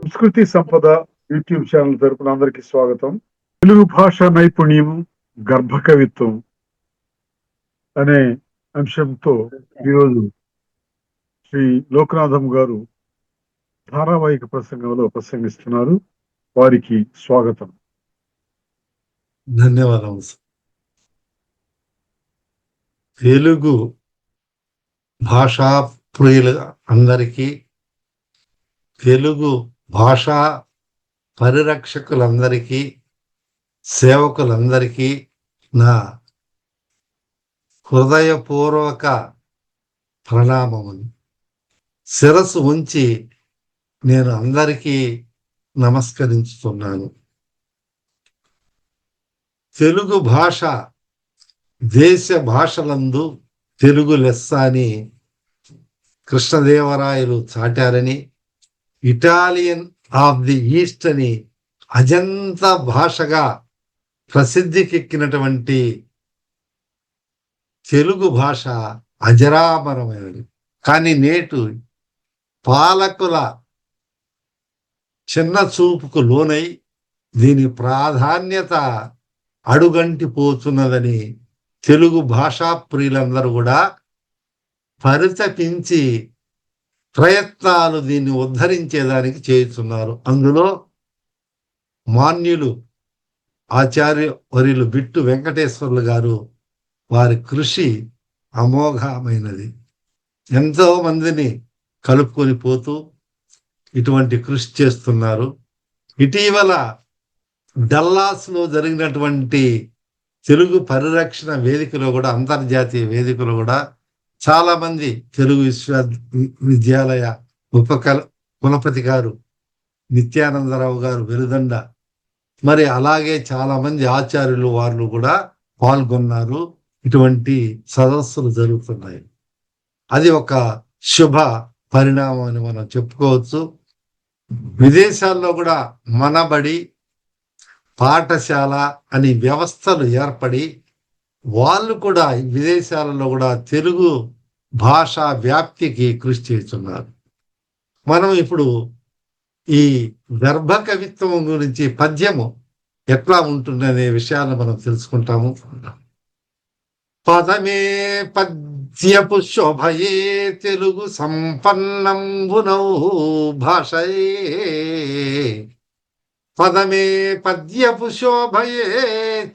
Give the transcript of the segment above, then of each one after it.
సంస్కృతి సంపద YouTube channel తరపున అందరికీ స్వాగతం. తెలుగు భాష నైపుణ్యం గర్భకవిత్వం అనే అంశంతో ఈరోజు శ్రీ లోకనాథం గారు ధారావాహిక ప్రసంగంలో ప్రసంగిస్తున్నారు. వారికి స్వాగతం. ధన్యవాదాలు. తెలుగు భాషా ప్రియులు అందరికీ, తెలుగు భాషా పరిరక్షకులందరికీ, సేవకులందరికీ నా హృదయపూర్వక ప్రణామములు. శిరస్సు ఉంచి నేను అందరికీ నమస్కరించుతున్నాను. తెలుగు భాష దేశ భాషలందు తెలుగు లెస్స అని కృష్ణదేవరాయలు చాటారని, ఇటాలియన్ ఆఫ్ ది ఈస్ట్ అని అజంతా భాషగా ప్రసిద్ధికెక్కినటువంటి తెలుగు భాష అజరామరమైనది. కానీ నేటు పాలకుల చిన్న చూపుకు లోనై దీని ప్రాధాన్యత అడుగంటిపోతున్నదని తెలుగు భాషా ప్రియులందరూ కూడా పరితపించి ప్రయత్నాలు దీన్ని ఉద్ధరించేదానికి చేస్తున్నారు. అందులో మాన్యులు ఆచార్య వర్యులు బిట్టు వెంకటేశ్వర్లు గారు, వారి కృషి అమోఘమైనది. ఎంతో మందిని కలుపుకొని పోతూ ఇటువంటి కృషి చేస్తున్నారు. ఇటీవల డల్లాస్లో జరిగినటువంటి తెలుగు పరిరక్షణ వేదికలో కూడా, అంతర్జాతీయ వేదికలో కూడా చాలా మంది తెలుగు విశ్వవిద్యాలయ కులపతి గారు నిత్యానందరావు గారు వెలుదండ, మరి అలాగే చాలా మంది ఆచార్యులు వాళ్ళు కూడా పాల్గొన్నారు. ఇటువంటి సదస్సులు జరుగుతున్నాయి. అది ఒక శుభ పరిణామం అని మనం చెప్పుకోవచ్చు. విదేశాల్లో కూడా మనబడి పాఠశాల అని వ్యవస్థలు ఏర్పడి వాళ్ళు కూడా విదేశాలలో కూడా తెలుగు భాషా వ్యాప్తికి కృషి చేస్తున్నారు. మనం ఇప్పుడు ఈ గర్భ కవిత్వం గురించి, పద్యము ఎట్లా ఉంటుందనే విషయాలను మనం తెలుసుకుంటాము. పదమే పద్యపు శోభయే తెలుగు సంపన్నంబునౌ భాషయే, పదమే పద్యపు శోభయే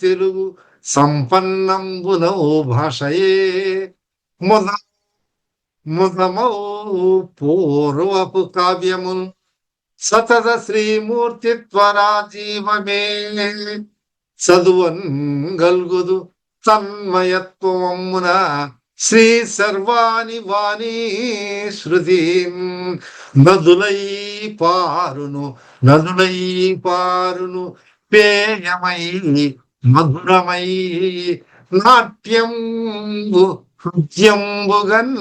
తెలుగు సంపన్నంబునౌ భాషయే, ముదమౌ పూర్వపు కావ్యమున్ సతత శ్రీమూర్తిత్వరాజీవమే, చదువన్ గల్గుదు తన్మయత్వమున శ్రీ సర్వాణి వాణి శృతి, నదులై పారును నదులై పారును పేయమై మధురమై నాట్యంబు నృత్యంబుగన్,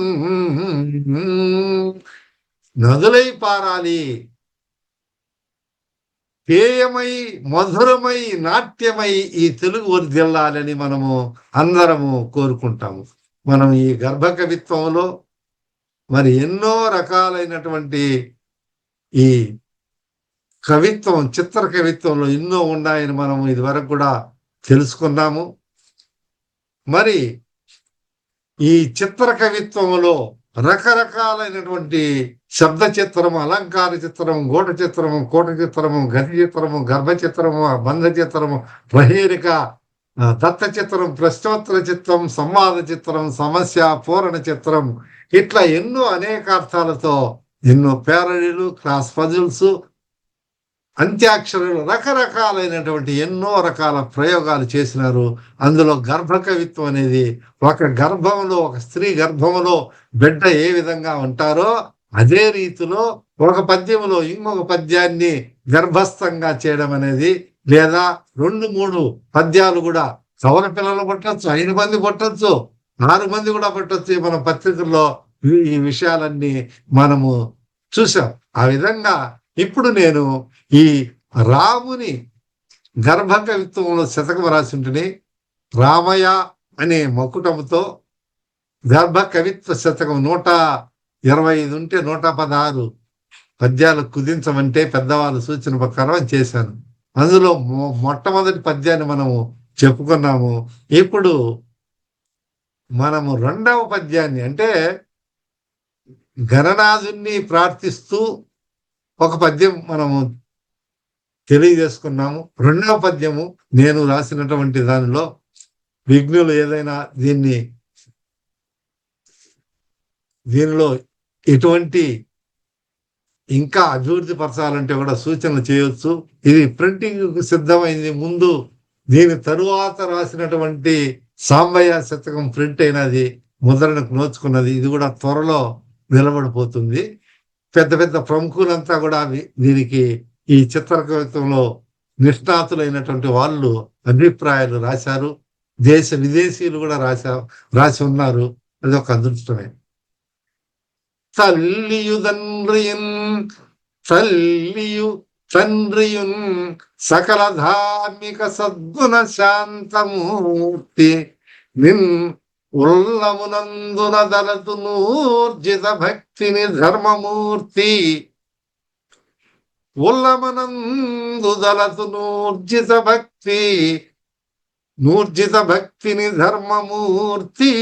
నదులై పారాలి, పేయమై మధురమై నాట్యమై ఈ తెలుగు వర్ధిల్లాలని మనము అందరము కోరుకుంటాము. మనం ఈ గర్భ కవిత్వంలో మరి ఎన్నో రకాలైనటువంటి ఈ కవిత్వం, చిత్ర కవిత్వంలో ఎన్నో ఉన్నాయని మనము ఇదివరకు కూడా తెలుసుకున్నాము. మరి ఈ చిత్ర కవిత్వంలో రకరకాలైనటువంటి శబ్ద చిత్రము, అలంకార చిత్రము, గోట చిత్రము, కోట చిత్రము, గతి చిత్రము, గర్భ చిత్రము, బంధ చిత్రము, ప్రహేళిక, దత్త చిత్రం, ప్రశ్నోత్తర చిత్రం, సంవాద చిత్రం, సమస్య పూరణ చిత్రం, ఇట్లా ఎన్నో అనేక అర్థాలతో ఎన్నో పేరడీలు, క్లాస్ పజిల్స్, అంత్యాక్షరులు, రకరకాలైనటువంటి ఎన్నో రకాల ప్రయోగాలు చేసినారు. అందులో గర్భ కవిత్వం అనేది ఒక గర్భంలో, ఒక స్త్రీ గర్భంలో బిడ్డ ఏ విధంగా ఉంటారో అదే రీతిలో ఒక పద్యములో ఇంకొక పద్యాన్ని గర్భస్థంగా చేయడం అనేది, లేదా 2-3 పద్యాలు కూడా కవల పిల్లలు పట్టచ్చు, 5 మంది పట్టచ్చు, 6 మంది కూడా పట్టచ్చు. మన పత్రికల్లో ఈ విషయాలన్నీ మనము చూసాం. ఆ విధంగా ఇప్పుడు నేను ఈ రాముని గర్భ కవిత్వంలో శతకం రాసి ఉంటుంది. రామయ్య అనే మకుటముతో గర్భ కవిత్వ శతకం 125 ఉంటే 116 పద్యాలు కుదించమంటే పెద్దవాళ్ళ సూచన ప్రకారం చేశాను. అందులో మొట్టమొదటి పద్యాన్ని మనము చెప్పుకున్నాము. ఇప్పుడు మనము రెండవ పద్యాన్ని అంటే గణనాథుణ్ణి ప్రార్థిస్తూ ఒక పద్యం మనము తెలియజేసుకున్నాము. రెండవ పద్యము నేను రాసినటువంటి దానిలో విఘ్నులు ఏదైనా దీనిలో ఎటువంటి ఇంకా అభివృద్ధి పరచాలంటే కూడా సూచనలు చేయొచ్చు. ఇది ప్రింటింగ్ సిద్ధమైంది. ముందు దీని తరువాత రాసినటువంటి సాంబయ్య శతకం ప్రింట్ అయినది, ముద్రణకు నోచుకున్నది. ఇది కూడా త్వరలో నిలబడిపోతుంది. పెద్ద పెద్ద ప్రముఖులంతా కూడా దీనికి ఈ చిత్రకవిత్వంలో నిష్ణాతులైనటువంటి వాళ్ళు అభిప్రాయాలు రాశారు. దేశ విదేశీయులు కూడా రాసి ఉన్నారు. అది ఒక అదృష్టమే. తల్లియు తండ్రియున్ సకల ధార్మిక సద్గుణ శాంతమూర్తి నిన్ ఉల్లమునందున దళతు నూర్జిత భక్తిని ధర్మమూర్తి ఉల్లమనందు దళతు నూర్జిత భక్తిని ధర్మమూర్తి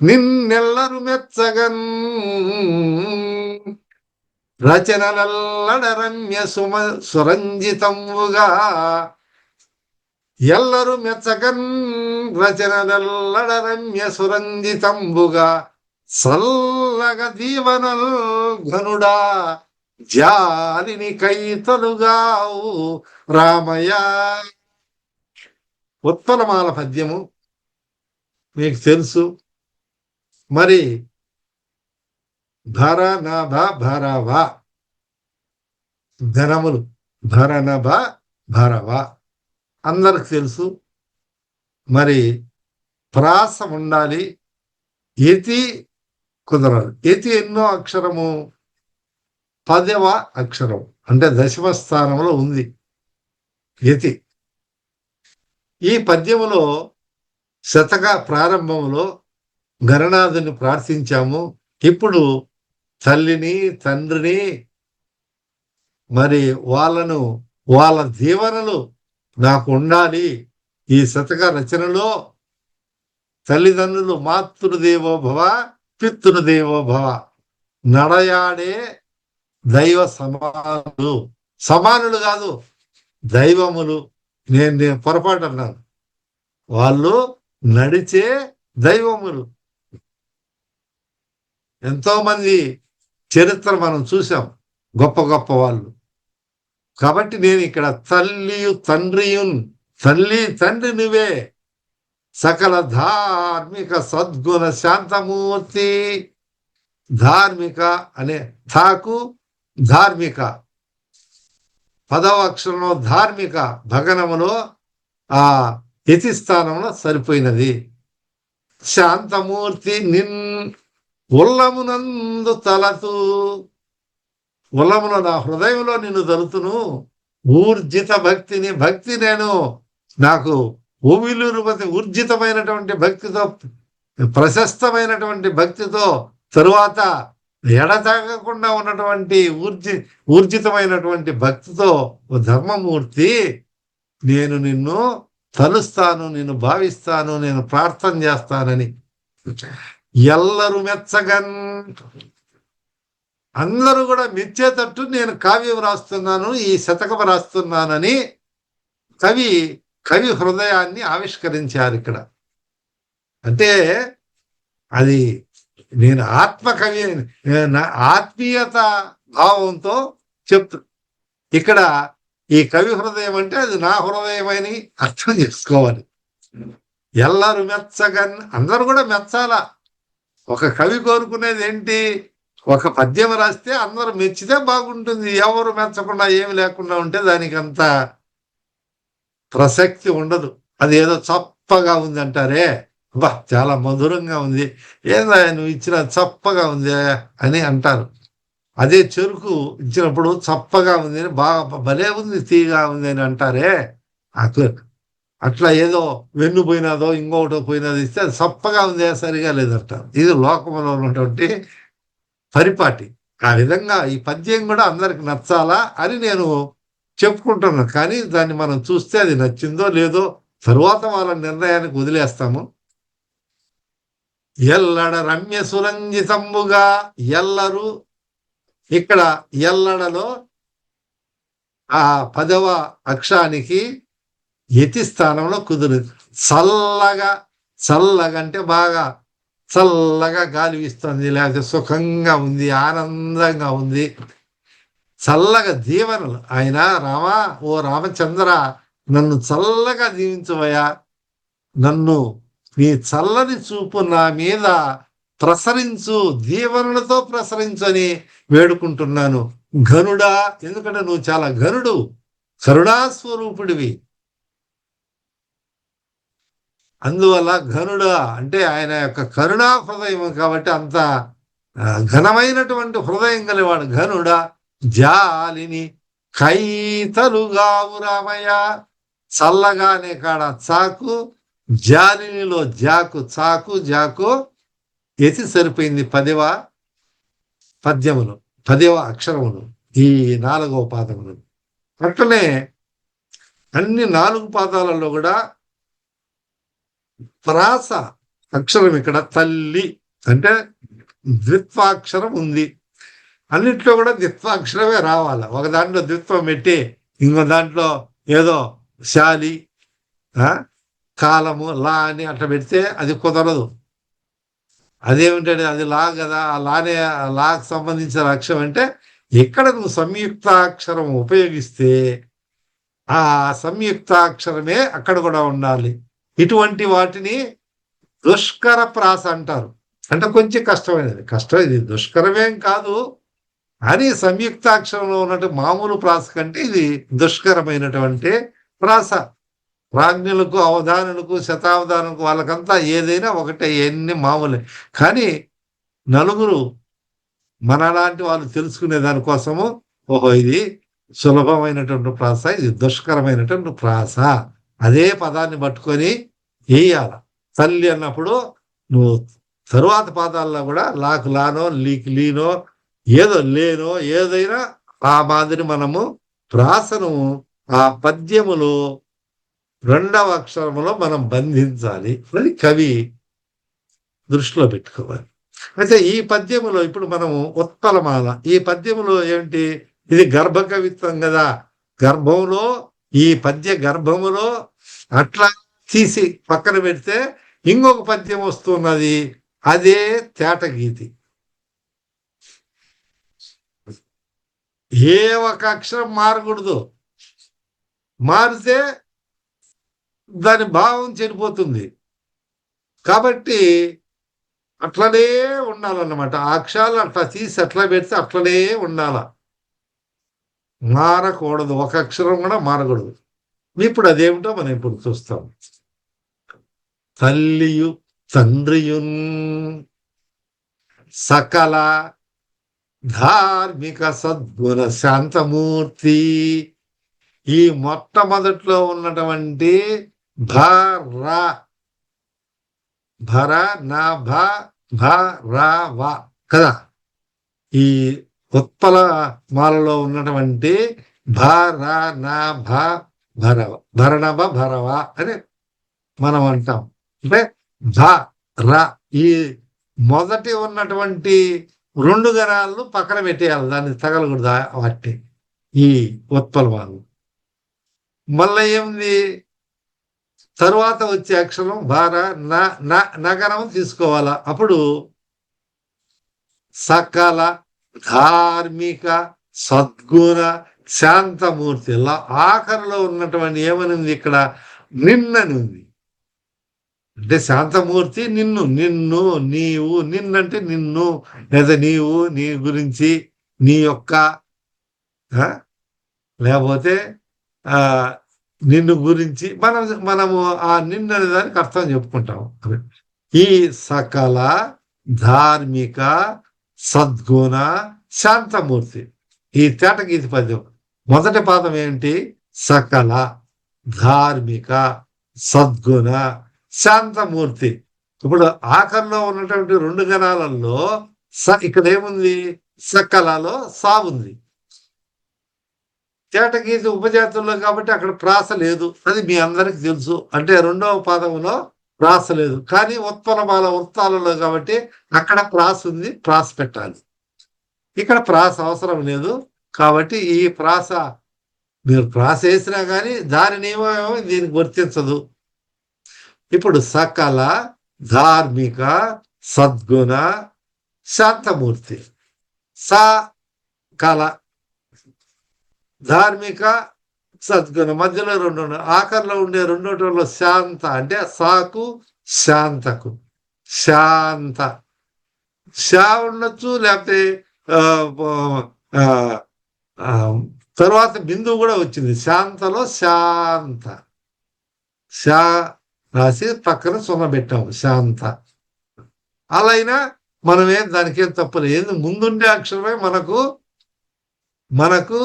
నిన్నెల్లరు మెచ్చగన్ రచనలల్లడ రమ్య సురంజితముగా ఎల్లరు మెచ్చగన్ రచనలల్లడ రమ్య సురంజితంబుగా సల్లగ దీవనల్ ఘనుడా జాలిని కైతలుగావు రామయ్య. ఉత్పలమాల పద్యము మీకు తెలుసు. మరి భరనభ భరవ ధనములు భరనభ భరవ అందరికి తెలుసు. మరి ప్రాస ఉండాలి. యతి కుదరాలి. యతి ఎన్నో అక్షరము? 10వ అక్షరం అంటే దశమ స్థానంలో ఉంది యతి. ఈ పద్యములో శతక ప్రారంభంలో గణనాథుని ప్రార్థించాము. ఇప్పుడు తల్లిని తండ్రిని మరి వాళ్ళ దీవెనలు నాకు ఉండాలి. ఈ శతక రచనలో తల్లిదండ్రులు మాతృదేవోభవ పితృదేవోభవ నడయాడే దైవ సమానులు కాదు, దైవములు. నేను పొరపాటు అన్నాను. వాళ్ళు నడిచే దైవములు. ఎంతో మంది చరిత్ర మనం చూసాం, గొప్ప గొప్ప వాళ్ళు. కాబట్టి నేను ఇక్కడ తల్లి తండ్రి నువ్వే, సకల ధార్మిక సద్గుణ శాంతమూర్తి. ధార్మిక అనే థాకు ధార్మిక 10వ అక్షరంలో ధార్మిక భగనములో ఆ యతి స్థానంలో సరిపోయినది. శాంతమూర్తి నిన్ ఉల్లమునందు తలతు, ఉల్లములో నా హృదయంలో నిన్ను తలుతును. ఊర్జిత భక్తి నాకు ఊర్జితమైనటువంటి భక్తితో, ప్రశస్తమైనటువంటి భక్తితో, తరువాత ఎడతెగకుండా ఉన్నటువంటి ఊర్జితమైనటువంటి భక్తితో, ధర్మమూర్తి నేను నిన్ను తలుస్తాను, నిన్ను భావిస్తాను, నేను ప్రార్థన చేస్తానని. ఎల్లరు మెచ్చగన్, అందరూ కూడా మెచ్చేటట్టు నేను కావ్యం రాస్తున్నాను, ఈ శతకం రాస్తున్నానని కవి హృదయాన్ని ఆవిష్కరించారు ఇక్కడ. అంటే అది నేను ఆత్మకవి, ఆత్మీయత భావంతో చెప్తు. ఇక్కడ ఈ కవి హృదయం అంటే అది నా హృదయమని అర్థం చేసుకోవాలి. ఎల్లరు మెచ్చగన్, అందరూ కూడా మెచ్చాలా. ఒక కవి కోరుకునేది ఏంటి? ఒక పద్యం రాస్తే అందరూ మెచ్చితే బాగుంటుంది. ఎవరు మెచ్చకుండా ఏమి లేకుండా ఉంటే దానికి అంత ప్రసక్తి ఉండదు. అది ఏదో చప్పగా ఉంది అంటారే, బా చాలా మధురంగా ఉంది, ఏదో నువ్వు ఇచ్చిన చప్పగా ఉంది అని అంటారు. అదే చెరుకు ఇచ్చినప్పుడు చప్పగా ఉంది అని, బాగా భలే ఉంది, తీగా ఉంది అని అంటారే. అట్లా ఏదో వెన్ను పోయినాదో ఇంకొకటో పోయినాదో ఇస్తే చప్పగా ఉంది, సరిగా లేదంటారు. ఇది లోకంలో ఉన్నటువంటి పరిపాటి. ఆ విధంగా ఈ పద్యం కూడా అందరికి నచ్చాలా అని నేను చెప్పుకుంటున్నాను. కానీ దాన్ని మనం చూస్తే అది నచ్చిందో లేదో తరువాత వాళ్ళ నిర్ణయానికి వదిలేస్తాము. ఎల్లడ రమ్య సురంజితంబుగా ఎల్లరు ఇక్కడ ఎల్లడలో ఆ 10వ అక్షరానికి యతి స్థానంలో కుదిరింది. చల్లగా చల్లగా అంటే బాగా చల్లగా గాలి వీస్తుంది, లేకపోతే సుఖంగా ఉంది, ఆనందంగా ఉంది. చల్లగా దీవెనలు ఆయన రామా ఓ రామచంద్ర నన్ను చల్లగా దీవించవయ్యా, నన్ను నీ చల్లని చూపు నా మీద ప్రసరించు, దీవెనలతో ప్రసరించు అని వేడుకుంటున్నాను. ఘనుడా, ఎందుకంటే నువ్వు చాలా ఘనుడు, కరుణాస్వరూపుడివి. అందువల్ల ఘనుడా అంటే ఆయన యొక్క కరుణా హృదయం కాబట్టి అంత ఘనమైనటువంటి హృదయం కలివాడు. ఘనుడా జాలిని కైతలుగావు రామయ్య, చల్లగానే కాడ చాకు, జాలినిలో జాకు, చాకు జాకు ఎతి సరిపోయింది 10వ పద్యములు, 10వ అక్షరములు, ఈ 4వ పాదములు. అట్లనే అన్ని 4 పాదాలలో కూడా ప్రాస అక్షరం ఇక్కడ తల్లి అంటే ద్విత్వాక్షరం ఉంది. అన్నిట్లో కూడా ద్విత్వాక్షరమే రావాలి. ఒక దాంట్లో ద్విత్వం పెట్టి ఇంకో దాంట్లో ఏదో శాలి కాలము లా అని అట్లా పెడితే అది కుదరదు. అదేమిటంటే అది లా కదా, ఆ లానే లాకు సంబంధించిన అక్షరం అంటే ఇక్కడ నువ్వు సంయుక్తాక్షరం ఉపయోగిస్తే ఆ సంయుక్తాక్షరమే అక్కడ కూడా ఉండాలి. ఇటువంటి వాటిని దుష్కర ప్రాస అంటారు. అంటే కొంచెం కష్టమైనది. కష్టం ఇది దుష్కరమేం కాదు, అని సంయుక్తాక్షరంలో ఉన్నట్టు మామూలు ప్రాస కంటే ఇది దుష్కరమైనటువంటి ప్రాస. ప్రాజ్ఞులకు, అవధానులకు, శతావధానులకు వాళ్ళకంతా ఏదైనా ఒకటే, ఎన్ని మామూలే. కానీ నలుగురు మనలాంటి వాళ్ళు తెలుసుకునే దానికోసము ఓహో ఇది సులభమైనటువంటి ప్రాస, ఇది దుష్కరమైనటువంటి ప్రాస, అదే పదాన్ని పట్టుకొని వేయాల. తల్లి అన్నప్పుడు నువ్వు తరువాత పాదాల్లో కూడా లాకు లానో, లీకి లీనో, ఏదో లేనో, ఏదైనా ఆ మాదిరి మనము ప్రాసను ఆ పద్యములో 2వ అక్షరములో మనం బంధించాలి. అది కవి దృష్టిలో పెట్టుకోవాలి. అయితే ఈ పద్యములో ఇప్పుడు మనము ఉత్పలమాల, ఈ పద్యములో ఏమిటి, ఇది గర్భ కవిత్వం కదా. గర్భంలో ఈ పద్య గర్భములో అట్లా తీసి పక్కన పెడితే ఇంకొక పద్యం వస్తున్నది, అదే తేటగీతి. ఏ ఒక అక్షరం మారకూడదు, మారితే దాని భావం చెడిపోతుంది. కాబట్టి అట్లనే ఉండాలన్నమాట. ఆ అక్షరాలు అట్లా తీసి అట్లా పెడితే అట్లనే ఉండాల, మారకూడదు. ఒక అక్షరం కూడా మారకూడదు. ఇప్పుడు అదేమిటో మనం ఇప్పుడు చూస్తాం. తల్లియు తండ్రియున్ సకల ధార్మిక సద్గుణ శాంతమూర్తి. ఈ మొట్టమొదట్లో ఉన్నటువంటి భర భర నా భ కదా, ఈ ఉత్పల మాలలో ఉన్నటువంటి భర నా భరవ భరణభ భరవ అని మనం అంటాం. అంటే ఈ మొదటి ఉన్నటువంటి 2 గణాలను పక్కన పెట్టేయాలి, దాన్ని తగలకూడదు వాటి ఈ ఉత్పలమాలు. మళ్ళీ ఏముంది, తరువాత వచ్చే అక్షరం భార నగరం తీసుకోవాలా. అప్పుడు సకల ధార్మిక సద్గుణ శాంతమూర్తి. ఆఖరిలో ఉన్నటువంటి ఏమనింది ఇక్కడ, నిన్నని ఉంది. అంటే శాంతమూర్తి నిన్ను, నిన్ను నీవు, నిన్నంటే నిన్ను లేదా నీవు, నీ గురించి, నీ యొక్క లేకపోతే నిన్ను గురించి మనము ఆ నిన్ను అనే దానికి అర్థం చెప్పుకుంటాం. ఈ సకల ధార్మిక సద్గుణ శాంతమూర్తి, ఈ తేటగీతి పద్యం మొదటి పాదం ఏంటి, సకల ధార్మిక సద్గుణ శాంతమూర్తి. ఇప్పుడు ఆఖరిలో ఉన్నటువంటి 2 గణాలలో ఇక్కడ ఏముంది, సకలలో సా ఉంది. తేటగీతి ఉపజాతుల్లో కాబట్టి అక్కడ ప్రాస లేదు. అది మీ అందరికి తెలుసు. అంటే రెండవ పాదములో ప్రాస లేదు. కానీ ఉత్పన్నమాల వృత్తాలలో కాబట్టి అక్కడ ప్రాస ఉంది. ప్రాస పెట్టాలి. ఇక్కడ ప్రాస అవసరం లేదు. కాబట్టి ఈ ప్రాస మీరు ప్రాస వేసినా కానీ దాని నియమం దీనికి వర్తించదు. ఇప్పుడు సకల, ధార్మిక, సద్గుణ, శాంతమూర్తి. సకల ధార్మిక, సద్గుణ మధ్యలో రెండు ఆఖరిలో ఉండే రెండోటంలో శాంత అంటే సాకు శాంతకు. శాంత శా ఉండొచ్చు, లేకపోతే తర్వాత బిందువు కూడా వచ్చింది. శాంతలో శాంత. శా రాసి పక్కన సున్న పెట్టాము శాంత. అలా అయినా మనమేం దానికేం తప్పలేదు. ముందుండే అక్షరమే మనకు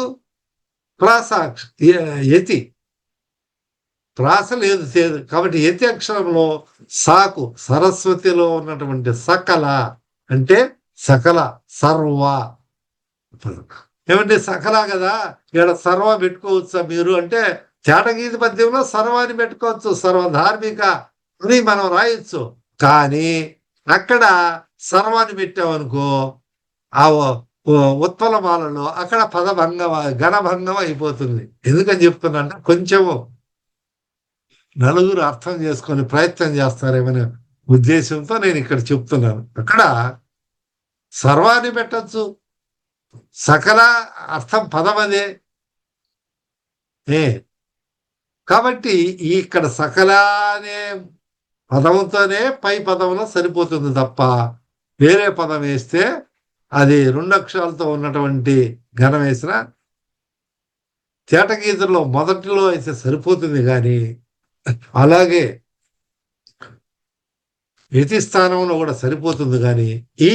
ప్రాస యతి. ప్రాస లేదు కాబట్టి యతి అక్షరంలో సాకు సరస్వతిలో ఉన్నటువంటి సకల అంటే సకల సర్వ. ఏమంటే సకల కదా, ఇక్కడ సర్వ పెట్టుకోవచ్చా మీరు అంటే తేటగీతి పద్యంలో సర్వాన్ని పెట్టుకోవచ్చు. సర్వధార్మిక అని మనం రాయొచ్చు. కానీ అక్కడ సర్వాన్ని పెట్టామనుకో ఆ ఉత్పలమాలలో అక్కడ పదభంగం గణభంగం అయిపోతుంది. ఎందుకని చెప్తున్నా అంటే కొంచెము నలుగురు అర్థం చేసుకొని ప్రయత్నం చేస్తారేమనే ఉద్దేశంతో నేను ఇక్కడ చెప్తున్నాను. అక్కడ సర్వాన్ని పెట్టచ్చు. సకల అర్థం పదమదే. కాబట్టి ఇక్కడ సకల అనే పదంతోనే పై పదంలో సరిపోతుంది తప్ప వేరే పదం వేస్తే అది రెండు అక్షరాలతో ఉన్నటువంటి ఘనం వేసిన తేటగీతల్లో మొదటిలో అయితే సరిపోతుంది. కానీ అలాగే యతి స్థానంలో కూడా సరిపోతుంది. కానీ ఈ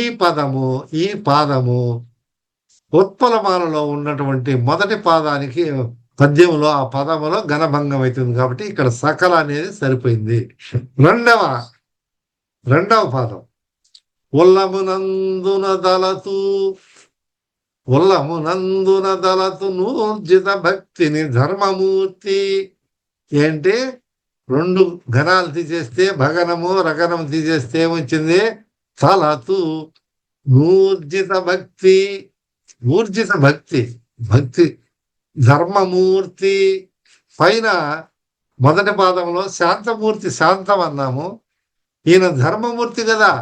పాదము ఉత్పలమాలలో ఉన్నటువంటి మొదటి పాదానికి పద్యంలో ఆ పదములో ఘనభంగం అవుతుంది. కాబట్టి ఇక్కడ సకల అనేది సరిపోయింది. రెండవ పాదం ఉల్లమునందున దళతు నూర్జిత భక్తిని ధర్మమూర్తి. ఏంటి? రెండు ఘనాలు తీసేస్తే భగనము రగనము తీసేస్తే ఏమొచ్చింది? తలతు నూర్జిత భక్తి. ఊర్జిత భక్తి ధర్మమూర్తి. పైన మొదటి పాదంలో శాంతమూర్తి శాంతం అన్నాము. ఈయన ధర్మమూర్తి కదా.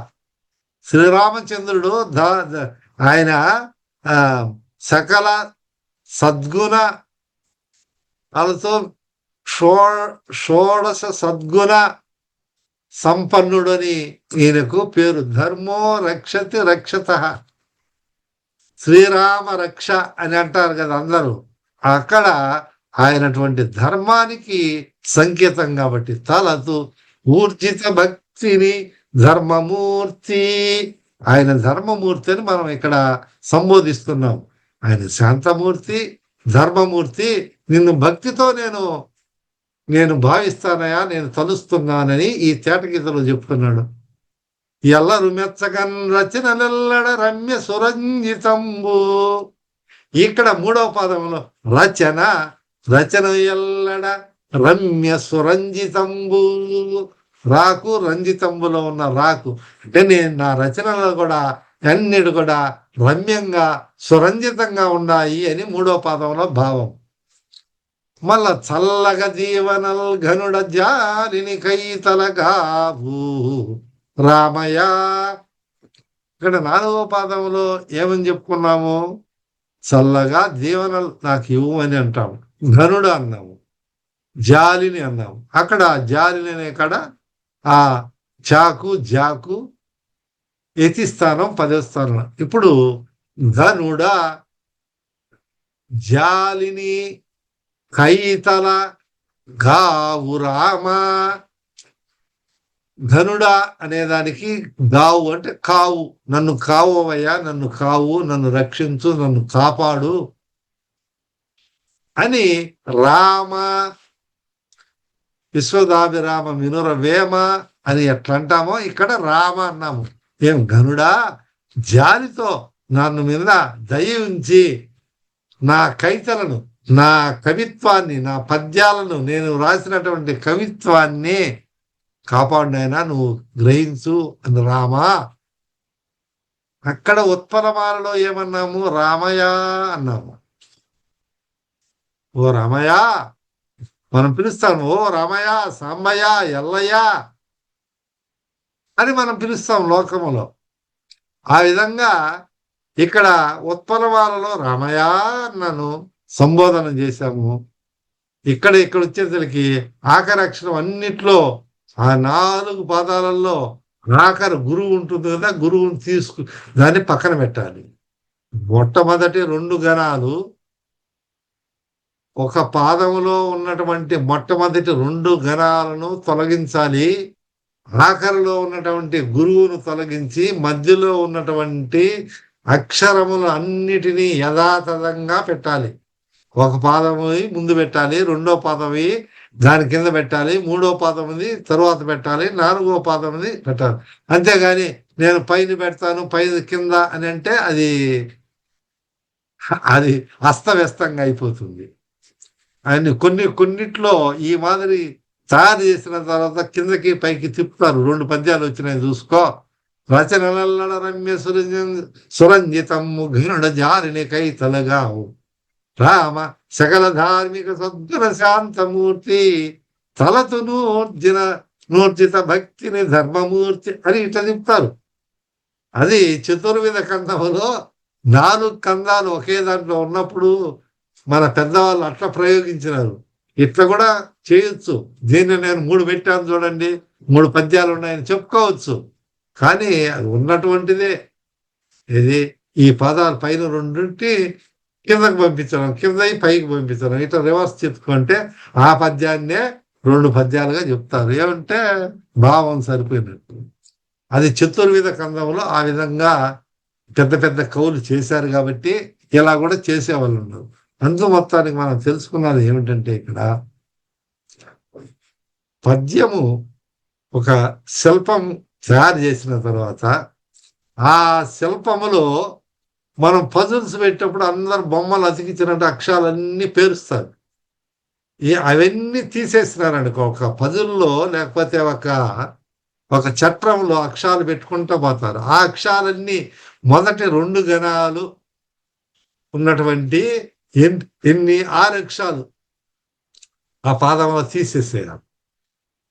శ్రీరామచంద్రుడు ఆయన సకల సద్గుణ వాళ్ళతో షోడశ సద్గుణ సంపన్నుడని ఈయనకు పేరు. ధర్మో రక్షతి రక్షత. శ్రీరామ రక్ష అని అంటారు కదా అందరూ. అక్కడ ఆయనటువంటి ధర్మానికి సంకేతం కాబట్టి తలతు ఊర్జిత భక్తిని ధర్మమూర్తి. ఆయన ధర్మమూర్తి అని మనం ఇక్కడ సంబోధిస్తున్నాం. ఆయన శాంతమూర్తి ధర్మమూర్తి. నిన్ను భక్తితో నేను భావిస్తానయా, నేను తలుస్తున్నానని ఈ తేటగీతలో చెప్తున్నాడు. ఎల్లరు మెచ్చగన్ రచనలెల్లడ రమ్య సురంజితంబు. ఇక్కడ మూడవ పాదంలో రచన ఎల్లడ రమ్య సురంజితంబు. రాకు రంజితంబులో ఉన్న రాకు అంటే నేను నా రచనలో కూడా అన్నిటి కూడా రమ్యంగా సురంజితంగా ఉన్నాయి అని మూడో పాదంలో భావం. మళ్ళా చల్లగా జీవనల్ ఘనుడ జాలిని కైతలగావు రామయ్య. ఇక్కడ నాలుగో పాదంలో ఏమని చెప్పుకున్నాము? చల్లగా జీవనలు నాకు ఇవ్వమని అంటాము. ఘనుడు అన్నాము, జాలిని అన్నాము. అక్కడ జాలిని అనే కాడ ఆ జాకు యతి స్థానం 10వ స్థానం. ఇప్పుడు ఘనుడ జాలిని కైతల గావు రామ. ఘనుడ అనేదానికి గావు అంటే కావు. నన్ను కావయ్యా, నన్ను కావు, నన్ను రక్షించు, నన్ను కాపాడు అని. రామ విశ్వదాభిరామ వినుర వేమ అని ఎట్లా అంటామో ఇక్కడ రామ అన్నాము. ఏం ఘనుడా జాలితో నన్ను మీద దయ ఉంచి నా కవితలను, నా కవిత్వాన్ని, నా పద్యాలను, నేను రాసినటువంటి కవిత్వాన్ని కాపాడినైనా నువ్వు గ్రహించు అని రామా. అక్కడ ఉత్పలమాలలో ఏమన్నాము? రామయ్య అన్నాము. ఓ రామయ్య మనం పిలుస్తాము, ఓ రామయ్య, సాంబయ్య, ఎల్లయ్య అని మనం పిలుస్తాం లోకములో. ఆ విధంగా ఇక్కడ ఉత్పలమాలలో రామయ్య అన్నాను, సంబోధన చేశాము. ఇక్కడ వచ్చేసరికి ఆఖరి అక్షరం అన్నిట్లో ఆ 4 పాదాలలో ఆఖరి గురువు ఉంటుంది కదా, గురువుని దాన్ని పక్కన పెట్టాలి. మొట్టమొదటి 2 గణాలు, ఒక పాదములో ఉన్నటువంటి మొట్టమొదటి 2 గణాలను తొలగించాలి. ఆఖరిలో ఉన్నటువంటి గురువును తొలగించి మధ్యలో ఉన్నటువంటి అక్షరములు అన్నిటినీ యథాతథంగా పెట్టాలి. ఒక పాదము ముందు పెట్టాలి, 2వ పాదమి దాని కింద పెట్టాలి, 3వ పాదముది తరువాత పెట్టాలి, 4వ పాదముది పెట్టాలి. అంతేగాని నేను పైన పెడతాను పైన కింద అని అంటే అది అస్తవ్యస్తంగా అయిపోతుంది. అని కొన్నిట్లో ఈ మాదిరి తయారు చేసిన తర్వాత కిందకి పైకి తిప్పుతారు. 2 పద్యాలు వచ్చినాయి చూసుకో. రచనల రమ్య సురంజితము ఘనుడ జారిని కైతలగావు రామ సకల ధార్మిక సద్గుణ శాంతమూర్తి తలతు నూర్జిత భక్తిని ధర్మమూర్తి అని ఇట్లా చెప్తారు. అది చతుర్విధ కందములో 4 కందాలు ఒకే దాంట్లో ఉన్నప్పుడు మన పెద్దవాళ్ళు అట్లా ప్రయోగించినారు. ఇట్లా కూడా చేయొచ్చు. దీన్ని నేను 3 పెట్టాను చూడండి, 3 పద్యాలు ఉన్నాయని చెప్పుకోవచ్చు. కానీ అది ఉన్నటువంటిదే. ఇది ఈ పదాలు పైన 2 కిందకు పంపించడం, కింద పైకి పంపించడం, ఇట్లా రివర్స్ చెప్పుకుంటే ఆ పద్యాన్నే 2 పద్యాలుగా చెప్తారు. ఏమంటే భావం సరిపోయినట్టు. అది చతుర్విధ కందంలో ఆ విధంగా పెద్ద పెద్ద కవులు చేశారు కాబట్టి ఇలా కూడా చేసేవాళ్ళు ఉన్నారు. అందు మొత్తానికి మనం తెలుసుకున్నది ఏమిటంటే ఇక్కడ పద్యము ఒక శిల్పం తయారు చేసిన తర్వాత ఆ శిల్పములో మనం పజిల్స్ పెట్టేటప్పుడు అందరు బొమ్మలు అతికించినట్టు అక్షరాలన్నీ పేరుస్తారు. అవన్నీ తీసేసినారనుకో, ఒక పజిల్లో లేకపోతే ఒక చట్రంలో అక్షరాలు పెట్టుకుంటూ పోతారు. ఆ అక్షరాలన్నీ మొదటి 2 గణాలు ఉన్నటువంటి 6 అక్షరాలు ఆ పాదంలో తీసేసేయాలి.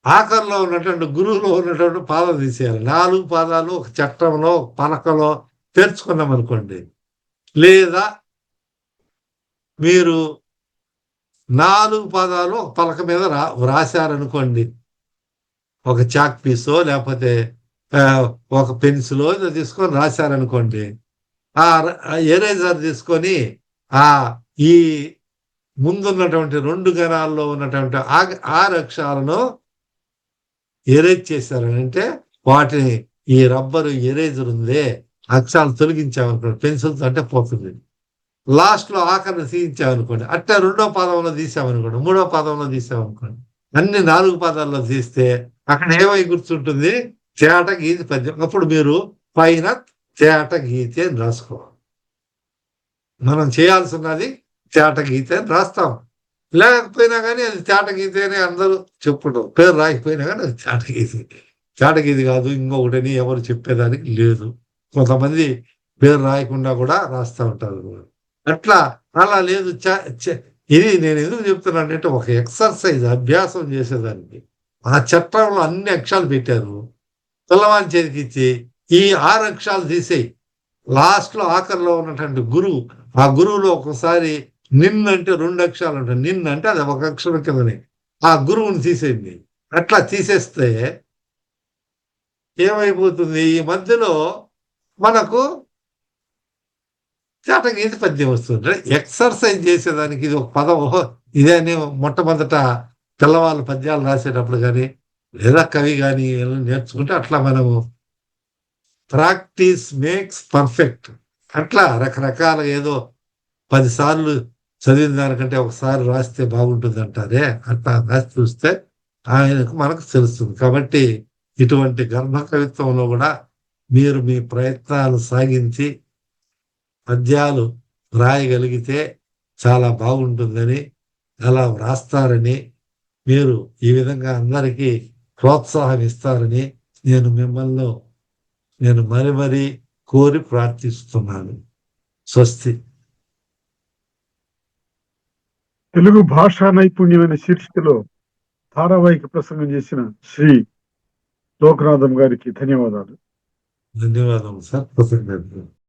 ఆఖరిలో ఉన్నటువంటి గురువులో ఉన్నటువంటి పాదం తీసేయాలి. 4 పాదాలు ఒక చట్రంలో పలకలో పేర్చుకున్నాం అనుకోండి. లేదా మీరు 4 పాదాలు ఒక పలక మీద వ్రాసారనుకోండి, ఒక చాక్ పీసో లేకపోతే ఒక పెన్సిలో తీసుకొని రాశారనుకోండి, ఆ ఎరేజర్ తీసుకొని ఈ ముందున్నటువంటి 2 గణాల్లో ఉన్నటువంటి 6 అక్షరాలను ఎరేజ్ చేశారని అంటే వాటిని ఈ రబ్బరు ఎరేజర్ ఉందే అక్షరాలు తొలగించామనుకోండి, పెన్సిల్స్ అంటే పోతుంది. లాస్ట్లో ఆఖరిని తీయించామనుకోండి, అట్లా 2వ పాదంలో తీసామనుకోండి, 3వ పాదంలో తీసామనుకోండి, అన్ని 4 పాదాల్లో తీస్తే అక్కడ ఏమై గుర్తుంటుంది? తేట గీతి పద్యం. అప్పుడు మీరు పైన తేట గీతి అని రాసుకోవాలి. మనం చేయాల్సినది తేట గీతి అని రాస్తాం. లేకపోయినా కానీ అది తేట గీతి అని అందరూ చెప్పుకుంటాం. పేరు రాకపోయినా కానీ అది తేట గీతి. తేట గీతి కాదు ఇంకొకటని ఎవరు చెప్పేదానికి లేదు. కొంతమంది పేరు రాయకుండా కూడా రాస్తూ ఉంటారు. అలా లేదు. ఇది నేను ఎందుకు చెప్తున్నానంటే ఒక ఎక్సర్సైజ్, అభ్యాసం చేసేదానికి. ఆ చట్టంలో అన్ని అక్షరాలు పెట్టారు. పిల్లవాని చేతికి ఇచ్చి ఈ 6 అక్షరాలు తీసేయి. లాస్ట్లో ఆఖరిలో ఉన్నటువంటి గురువు, ఆ గురువులో ఒకసారి నిన్నంటే 2 అక్షరాలు ఉంటాయి. నిన్నంటే అది ఒక అక్షరం కిందని ఆ గురువుని తీసేయండి. అట్లా తీసేస్తే ఏమైపోతుంది? ఈ మధ్యలో మనకు తేటగీతి పద్యం వస్తుంది. ఎక్సర్సైజ్ చేసేదానికి ఇది ఒక పదం. ఇదే మొట్టమొదట పిల్లవాళ్ళ పద్యాలు రాసేటప్పుడు కానీ లేదా కవి కానీ నేర్చుకుంటే అట్లా మనము ప్రాక్టీస్ మేక్స్ పర్ఫెక్ట్. అట్లా రకరకాల ఏదో 10 సార్లు చదివిన దానికంటే ఒకసారి రాస్తే బాగుంటుంది అంటారే, అట్లా రాసి చూస్తే ఆయనకు మనకు తెలుస్తుంది. కాబట్టి ఇటువంటి గర్భ కవిత్వంలో కూడా మీరు మీ ప్రయత్నాలు సాగించి పద్యాలు రాయగలిగితే చాలా బాగుంటుందని, అలా వ్రాస్తారని, మీరు ఈ విధంగా అందరికీ ప్రోత్సాహం ఇస్తారని నేను మరి మరీ కోరి ప్రార్థిస్తున్నాను. స్వస్తి. తెలుగు భాషా నైపుణ్యం అనే శీర్షికలో ధారావాహిక ప్రసంగం చేసిన శ్రీ లోకనాథం గారికి ధన్యవాదాలు. ధన్యవాదాలు సార్. కృతజ్ఞతలు.